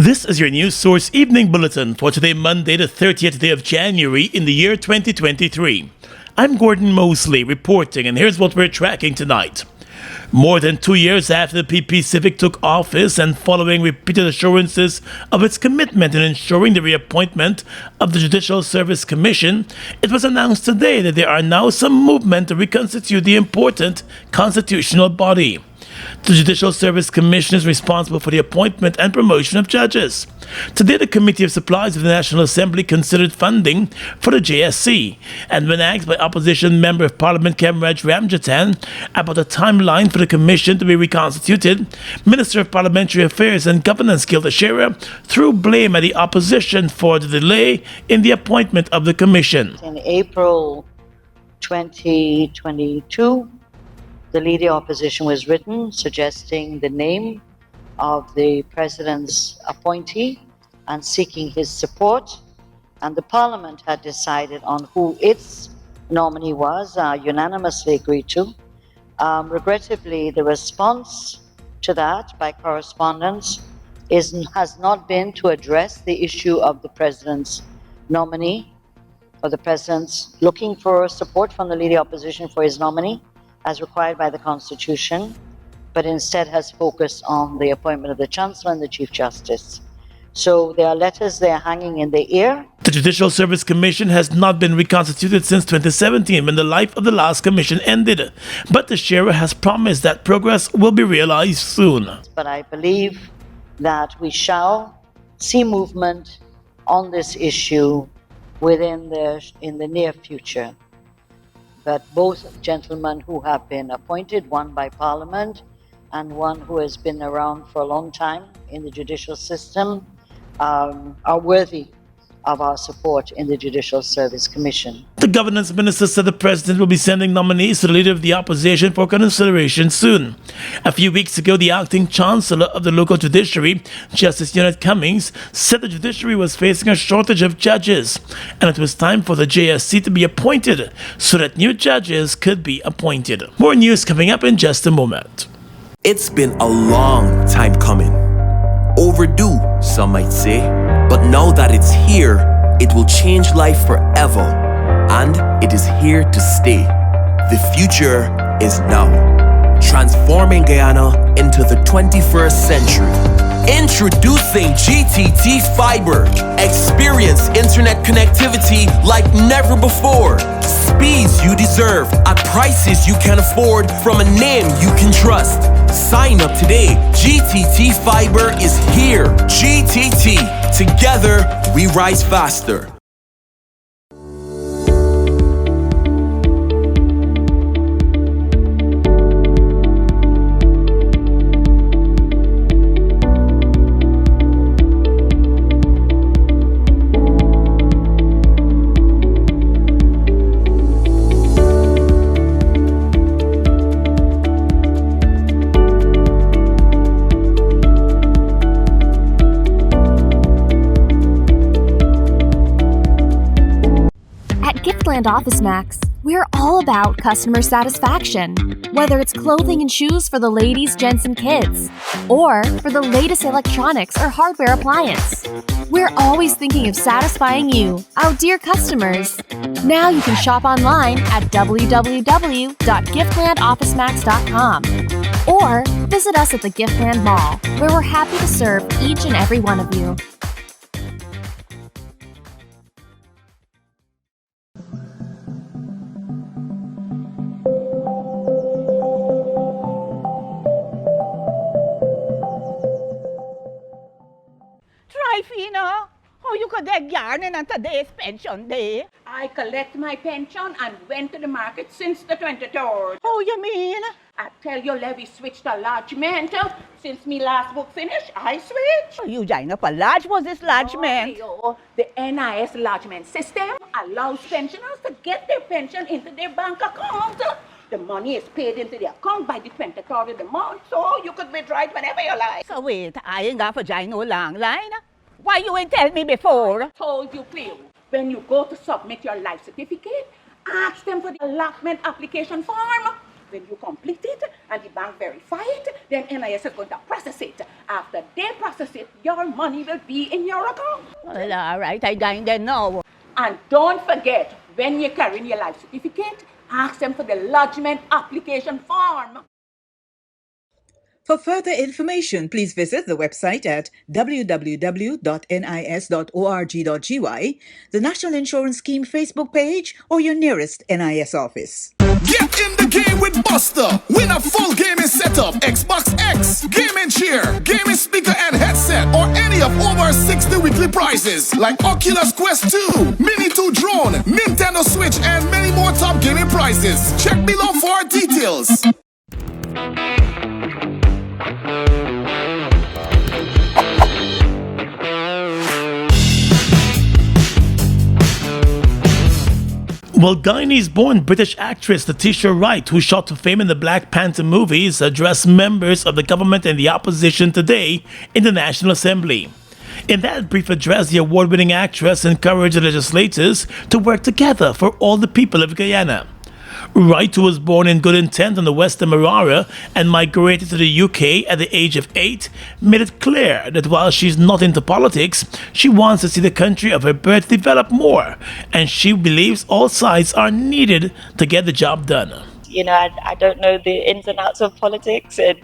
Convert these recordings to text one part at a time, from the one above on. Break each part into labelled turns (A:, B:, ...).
A: This is your News Source Evening Bulletin for today, Monday, the 30th day of January in the year 2023. I'm Gordon Mosley reporting, and here's what we're tracking tonight. More than 2 years after the PP Civic took office and following repeated assurances of its commitment in ensuring the reappointment of the Judicial Service Commission, it was announced today that there are now some movement to reconstitute the important constitutional body. The Judicial Service Commission is responsible for the appointment and promotion of judges. Today, the Committee of Supplies of the National Assembly considered funding for the JSC, and when asked by Opposition Member of Parliament Kemraj Ramjatan about a timeline for the Commission to be reconstituted, Minister of Parliamentary Affairs and Governance Gilda Shearer threw blame at the opposition for the delay in the appointment of the Commission.
B: In April 2022, the Leader Opposition was written suggesting the name of the President's appointee and seeking his support, and the Parliament had decided on who its nominee was, unanimously agreed to. Regrettably, the response to that by correspondence has not been to address the issue of the President's nominee, or the President's looking for support from the Leader Opposition for his nominee, as required by the Constitution, but instead has focused on the appointment of the Chancellor and the Chief Justice. So there are letters there hanging in the air.
A: The Judicial Service Commission has not been reconstituted since 2017 when the life of the last commission ended, but the Shearer has promised that progress will be realized soon.
B: But I believe that we shall see movement on this issue in the near future. But both gentlemen who have been appointed, one by Parliament and one who has been around for a long time in the judicial system, are worthy of our support in the Judicial Service Commission.
A: The Governance Minister said the President will be sending nominees to the Leader of the Opposition for consideration soon. A few weeks ago, the acting Chancellor of the local judiciary, Justice Unit Cummings, said the judiciary was facing a shortage of judges, and it was time for the JSC to be appointed so that new judges could be appointed. More news coming up in just a moment.
C: It's been a long time coming. Overdue, some might say, but now that it's here, it will change life forever, and it is here to stay. The future is now, transforming Guyana into the 21st century. Introducing GTT Fiber. Experience internet connectivity like never before. Speeds you deserve at prices you can afford from a name you can trust. Sign up today. GTT Fiber is here. GTT. Together, we rise faster.
D: Giftland Office Max, we're all about customer satisfaction. Whether it's clothing and shoes for the ladies, gents, and kids, or for the latest electronics or hardware appliance, we're always thinking of satisfying you, our dear customers. Now you can shop online at www.giftlandofficemax.com or visit us at the Giftland Mall, where we're happy to serve each and every one of you.
E: Fina, how you could get yarning on today's pension day?
F: I collect my pension and went to the market since the 23rd.
E: How you mean?
F: I tell you, Levy switched to lodgement. Since me last book finished, I switched.
E: Oh, you join up a lodge? Was this lodgement?
F: Oh, the NIS lodgement system allows pensioners to get their pension into their bank account. The money is paid into the account by the 23rd of the month, so you could withdraw it whenever you like.
E: So wait, I ain't got to join no long line. Why you ain't tell me before?
F: I told you clearly. When you go to submit your life certificate, ask them for the allotment application form. When you complete it and the bank verify it, then NIS is going to process it. After they process it, your money will be in your account.
E: Well, all right, I going there now.
F: And don't forget, when you're carrying your life certificate, ask them for the lodgement application form.
G: For further information, please visit the website at www.nis.org.gy, the National Insurance Scheme Facebook page, or your nearest NIS office.
H: Get in the game with Buster. Win a full gaming setup, Xbox X, gaming chair, gaming speaker and headset, or any of over 60 weekly prizes like Oculus Quest 2, Mini 2 drone, Nintendo Switch, and many more top gaming prizes. Check below for details.
A: Well, Guyanese-born British actress Letitia Wright, who shot to fame in the Black Panther movies, addressed members of the government and the opposition today in the National Assembly. In that brief address, the award-winning actress encouraged the legislators to work together for all the people of Guyana. Wright, who was born in Good Intent on the Western Marara and migrated to the UK at the age of 8, made it clear that while she's not into politics, she wants to see the country of her birth develop more, and she believes all sides are needed to get the job done.
I: You know, I don't know the ins and outs of politics, and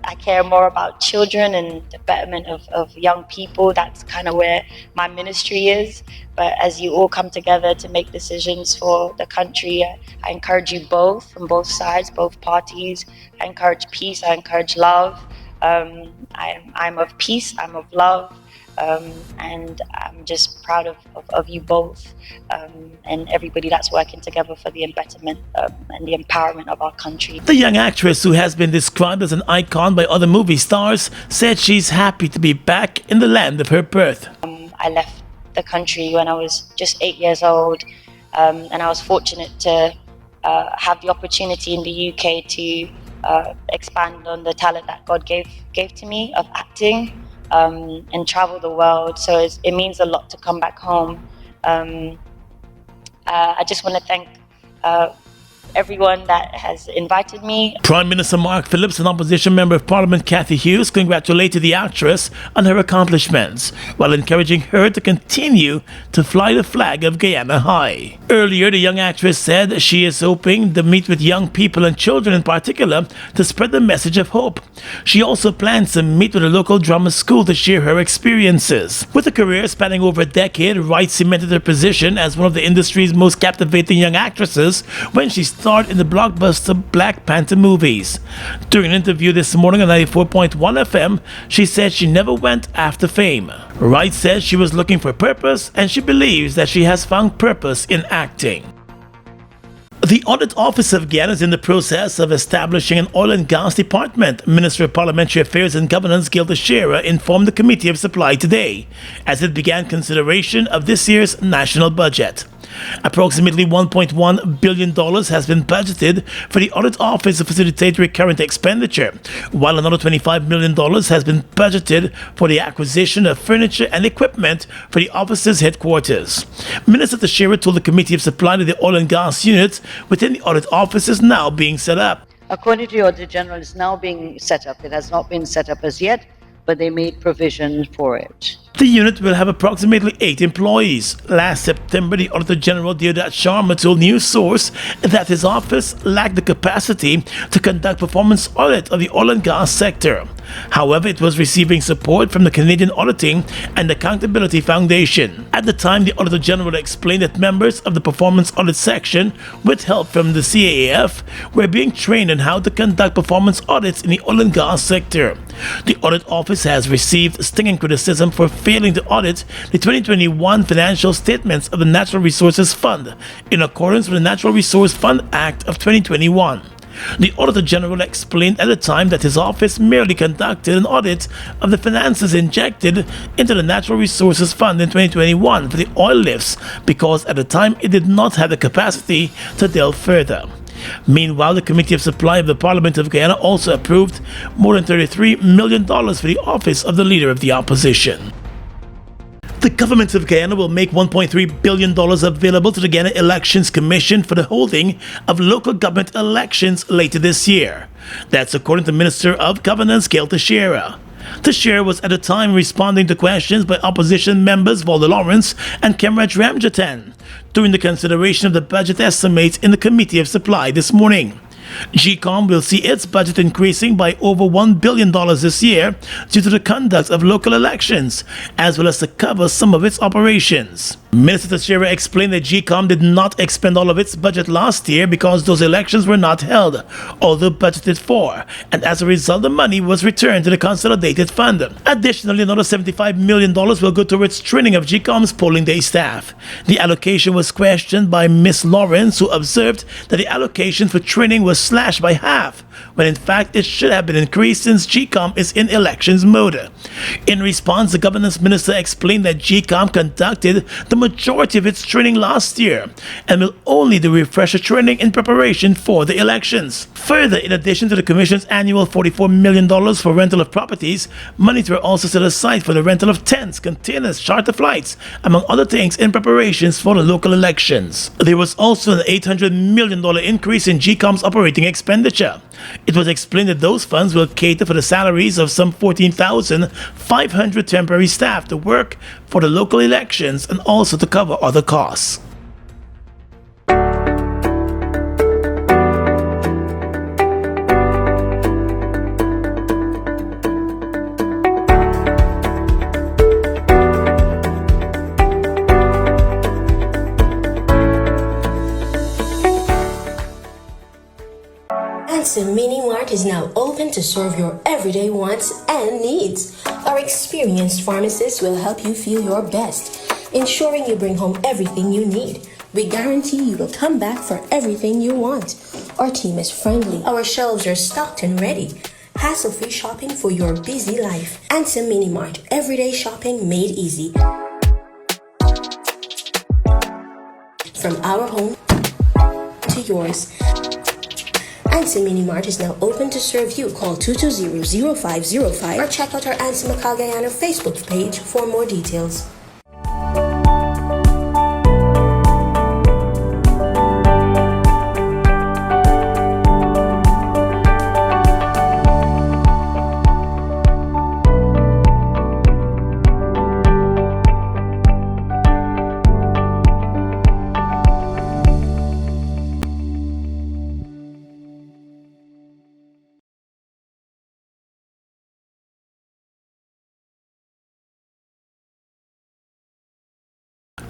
I: I care more about children and the betterment of young people. That's kind of where my ministry is. But as you all come together to make decisions for the country, I encourage you both, from both sides, both parties. I encourage peace, I encourage love. I'm of peace, I'm of love. And I'm just proud of you both and everybody that's working together for the betterment and the empowerment of our country.
A: The young actress, who has been described as an icon by other movie stars, said she's happy to be back in the land of her birth.
I: I left the country when I was just 8 years old, and I was fortunate to have the opportunity in the UK to expand on the talent that God gave to me of acting. And travel the world, so it means a lot to come back home. I just want to thank everyone that has invited me.
A: Prime Minister Mark Phillips and Opposition Member of Parliament Cathy Hughes congratulated the actress on her accomplishments, while encouraging her to continue to fly the flag of Guyana high. Earlier, the young actress said she is hoping to meet with young people and children in particular to spread the message of hope. She also plans to meet with a local drama school to share her experiences. With a career spanning over a decade, Wright cemented her position as one of the industry's most captivating young actresses when she starred in the blockbuster Black Panther movies. During an interview this morning on 94.1 FM, she said she never went after fame. Wright says she was looking for purpose, and she believes that she has found purpose in acting. The Audit Office of Guyana is in the process of establishing an oil and gas department. Minister of Parliamentary Affairs and Governance Gilda Shearer informed the Committee of Supply today as it began consideration of this year's national budget. Approximately $1.1 billion has been budgeted for the Audit Office to facilitate recurrent expenditure, while another $25 million has been budgeted for the acquisition of furniture and equipment for the office's headquarters. Minister Teixeira told the Committee of Supply that the oil and gas unit within the Audit Office is now being set up.
B: According to the Auditor General, it's now being set up. It has not been set up as yet, but they made provision for it.
A: The unit will have approximately 8 employees. Last September, the Auditor General Deodat Sharma told News Source that his office lacked the capacity to conduct performance audit of the oil and gas sector. However, it was receiving support from the Canadian Auditing and Accountability Foundation. At the time, the Auditor General explained that members of the Performance Audit Section, with help from the CAAF, were being trained on how to conduct performance audits in the oil and gas sector. The Audit Office has received stinging criticism for failing to audit the 2021 financial statements of the Natural Resources Fund in accordance with the Natural Resource Fund Act of 2021. The Auditor General explained at the time that his office merely conducted an audit of the finances injected into the Natural Resources Fund in 2021 for the oil lifts because at the time it did not have the capacity to delve further. Meanwhile, the Committee of Supply of the Parliament of Guyana also approved more than $33 million for the office of the Leader of the Opposition. The government of Guyana will make $1.3 billion available to the Guyana Elections Commission for the holding of local government elections later this year. That's according to Minister of Governance Gail Teixeira. Teixeira was at the time responding to questions by opposition members Valda Lawrence and Kemraj Ramjatan during the consideration of the budget estimates in the Committee of Supply this morning. GCOM will see its budget increasing by over $1 billion this year due to the conduct of local elections, as well as to cover some of its operations. Minister Teixeira explained that GCOM did not expend all of its budget last year because those elections were not held, although budgeted for, and as a result the money was returned to the Consolidated Fund. Additionally, another $75 million will go towards training of GCOM's polling day staff. The allocation was questioned by Ms. Lawrence, who observed that the allocation for training was slashed by half, when in fact it should have been increased since GCOM is in elections mode. In response, the governance minister explained that GCOM conducted the majority of its training last year and will only do refresher training in preparation for the elections. Further, in addition to the Commission's annual $44 million for rental of properties, monies were also set aside for the rental of tents, containers, charter flights, among other things in preparations for the local elections. There was also an $800 million increase in GCOM's operating expenditure. It was explained that those funds will cater for the salaries of some 14,500 temporary staff to work for the local elections and also to cover other costs.
J: Anson Mini Mart is now open to serve your everyday wants and needs. Our experienced pharmacists will help you feel your best, ensuring you bring home everything you need. We guarantee you will come back for everything you want. Our team is friendly. Our shelves are stocked and ready. Hassle-free shopping for your busy life. Anson Mini Mart, everyday shopping made easy. From our home to yours. Anson Mini Mart is now open to serve you. Call 220-0505 or check out our Anson Macau Guyana Facebook page for more details.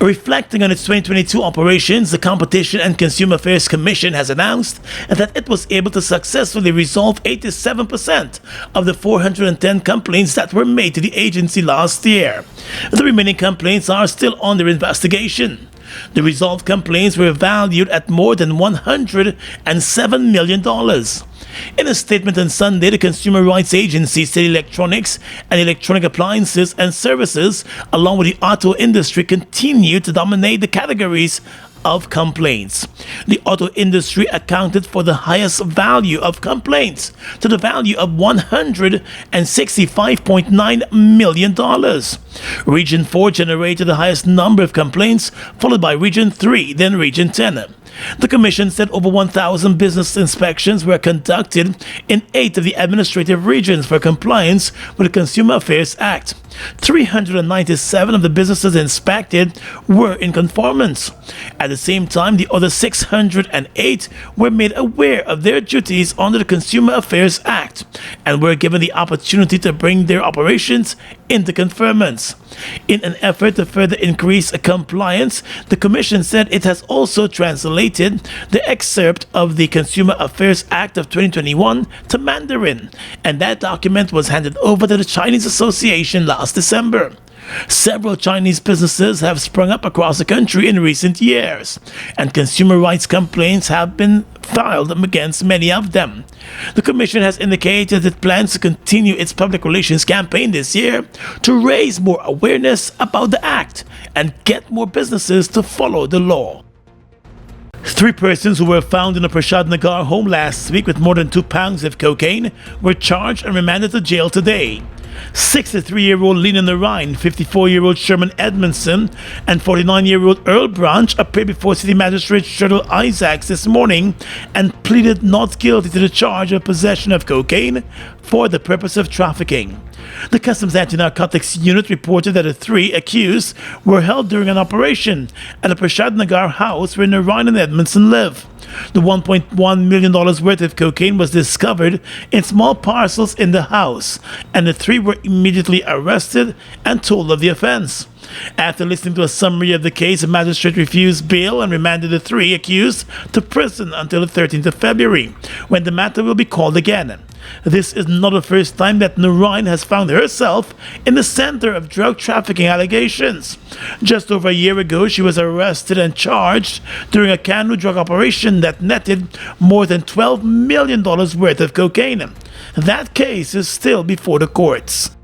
A: Reflecting on its 2022 operations, the Competition and Consumer Affairs Commission has announced that it was able to successfully resolve 87% of the 410 complaints that were made to the agency last year. The remaining complaints are still under investigation. The resolved complaints were valued at more than $107 million. In a statement on Sunday, the Consumer Rights Agency said electronics and electronic appliances and services, along with the auto industry, continue to dominate the categories of complaints. The auto industry accounted for the highest value of complaints, to the value of $165.9 million. Region 4 generated the highest number of complaints, followed by Region 3, then Region 10. The Commission said over 1,000 business inspections were conducted in 8 of the administrative regions for compliance with the Consumer Affairs Act. 397 of the businesses inspected were in conformance. At the same time, the other 608 were made aware of their duties under the Consumer Affairs Act and were given the opportunity to bring their operations into conformance. In an effort to further increase compliance, the Commission said it has also translated the excerpt of the Consumer Affairs Act of 2021 to Mandarin, and that document was handed over to the Chinese Association last December. Several Chinese businesses have sprung up across the country in recent years, and consumer rights complaints have been filed against many of them. The Commission has indicated it plans to continue its public relations campaign this year to raise more awareness about the Act and get more businesses to follow the law. 3 persons who were found in a Prashad Nagar home last week with more than 2 pounds of cocaine were charged and remanded to jail today. 63-year-old Lena Narine, 54-year-old Sherman Edmondson, and 49-year-old Earl Branch appeared before City Magistrate Shirley Isaacs this morning and pleaded not guilty to the charge of possession of cocaine for the purpose of trafficking. The Customs Anti-Narcotics Unit reported that the three accused were held during an operation at a Prashad Nagar house where Narine and Edmondson live. The $1.1 million worth of cocaine was discovered in small parcels in the house, and the three were immediately arrested and told of the offense. After listening to a summary of the case, the magistrate refused bail and remanded the three accused to prison until the 13th of February, when the matter will be called again. This is not the first time that Narine has found herself in the center of drug trafficking allegations. Just over a year ago, she was arrested and charged during a canoe drug operation that netted more than $12 million worth of cocaine. That case is still before the courts.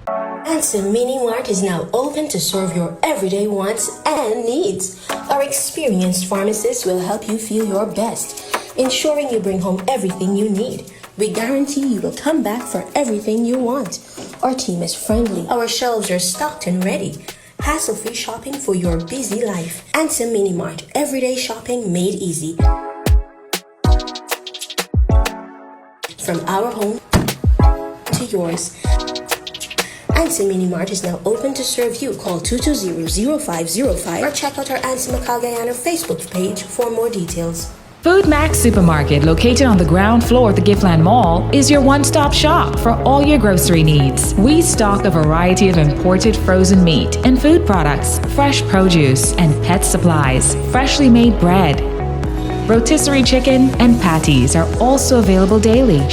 J: Ansem Mini Mart is now open to serve your everyday wants and needs. Our experienced pharmacists will help you feel your best, ensuring you bring home everything you need. We guarantee you will come back for everything you want. Our team is friendly. Our shelves are stocked and ready. Hassle-free shopping for your busy life. Ansem Mini Mart, everyday shopping made easy. From our home to yours. Ansem Mini Mart is now open to serve you. Call 220-0505 or check out our Ansem Guyana Facebook page for more details.
K: Food Max Supermarket, located on the ground floor of the Giftland Mall, is your one-stop shop for all your grocery needs. We stock a variety of imported frozen meat and food products, fresh produce, and pet supplies, freshly made bread. Rotisserie chicken and patties are also available daily.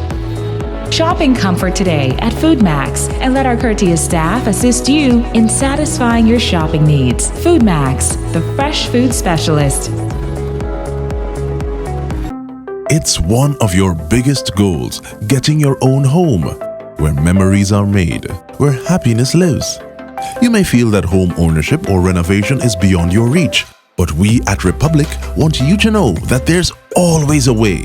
K: Shop in comfort today at Food Max and let our courteous staff assist you in satisfying your shopping needs. Food Max, the fresh food specialist.
L: It's one of your biggest goals, getting your own home, where memories are made, where happiness lives. You may feel that home ownership or renovation is beyond your reach, but we at Republic want you to know that there's always a way.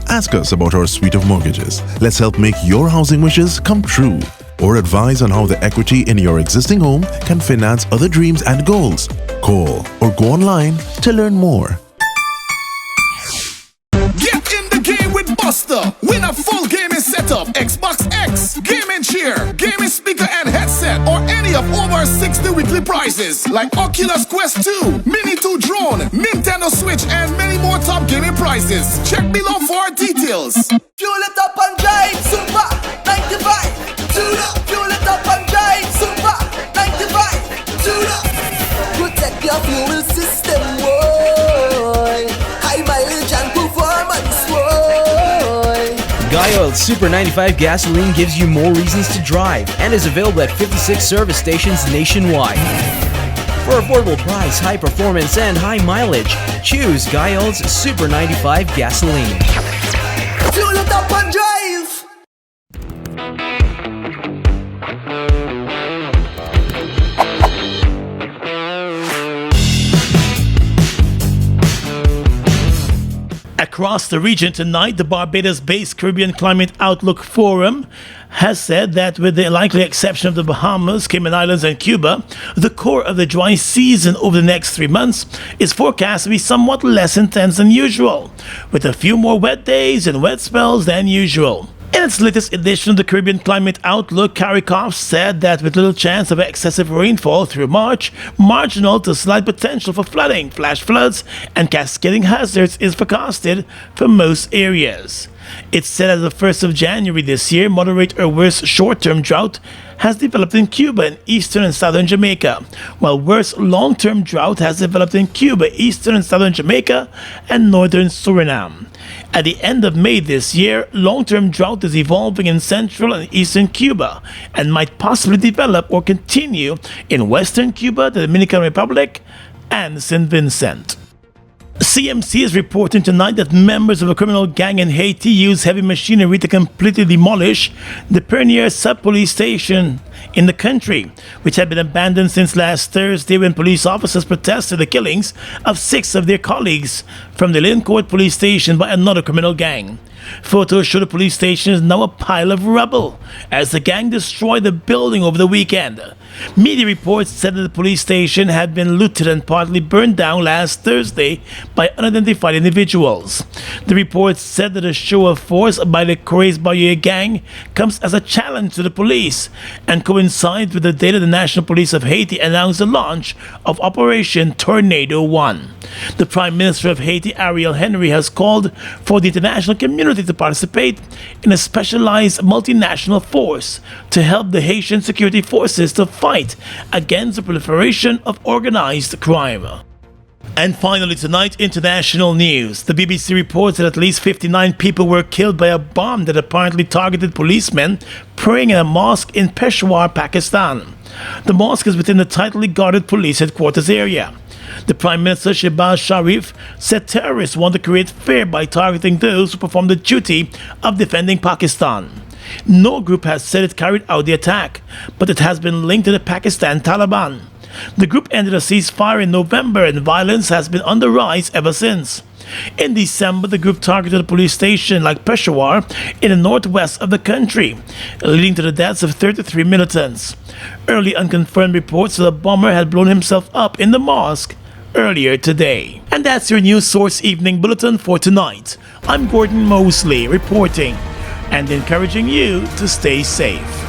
L: Ask us about our suite of mortgages. Let's help make your housing wishes come true, or advise on how the equity in your existing home can finance other dreams and goals. Call or go online to learn more.
H: Buster, win a full gaming setup, Xbox X, gaming chair, gaming speaker and headset, or any of over 60 weekly prizes like Oculus Quest 2, Mini 2 drone, Nintendo Switch, and many more top gaming prizes. Check below for details.
M: Fuel it up and drive, Super 95. Fuel it up and drive, Super 95. Protect your fuel system, boy. High mileage and performance, boy.
N: Guy Super 95 gasoline gives you more reasons to drive and is available at 56 service stations nationwide. For affordable price, high performance, and high mileage, choose Guy Super 95 gasoline.
M: Fuel it up and drive!
A: Across the region tonight, the Barbados-based Caribbean Climate Outlook Forum has said that with the likely exception of the Bahamas, Cayman Islands and Cuba, the core of the dry season over the next 3 months is forecast to be somewhat less intense than usual, with a few more wet days and wet spells than usual. In its latest edition of the Caribbean Climate Outlook, Carricoff said that with little chance of excessive rainfall through March, marginal to slight potential for flooding, flash floods, and cascading hazards is forecasted for most areas. It said as of 1st of January this year, moderate or worse short-term drought has developed in Cuba and eastern and southern Jamaica, while worse long-term drought has developed in Cuba, eastern and southern Jamaica, and northern Suriname. At the end of May this year, long-term drought is evolving in central and eastern Cuba and might possibly develop or continue in western Cuba, the Dominican Republic, and St. Vincent. CMC is reporting tonight that members of a criminal gang in Haiti used heavy machinery to completely demolish the Pernier sub-police station in the country, which had been abandoned since last Thursday when police officers protested the killings of 6 of their colleagues from the Lyncourt police station by another criminal gang. Photos show the police station is now a pile of rubble as the gang destroyed the building over the weekend. Media reports said that the police station had been looted and partly burned down last Thursday by unidentified individuals. The reports said that a show of force by the Crazy Bayou gang comes as a challenge to the police and coincides with the day that the National Police of Haiti announced the launch of Operation Tornado 1. The Prime Minister of Haiti, Ariel Henry, has called for the international community to participate in a specialized multinational force to help the Haitian security forces to fight against the proliferation of organized crime. And finally tonight, international news. The BBC reports that at least 59 people were killed by a bomb that apparently targeted policemen praying in a mosque in Peshawar, Pakistan. The mosque is within the tightly guarded police headquarters area. The Prime Minister Shehbaz Sharif said terrorists want to create fear by targeting those who perform the duty of defending Pakistan. No group has said it carried out the attack, but it has been linked to the Pakistan Taliban. The group ended a ceasefire in November and violence has been on the rise ever since. In December, the group targeted a police station like Peshawar in the northwest of the country, leading to the deaths of 33 militants. Early unconfirmed reports that the bomber had blown himself up in the mosque earlier today. And that's your News Source Evening Bulletin for tonight. I'm Gordon Mosley reporting and encouraging you to stay safe.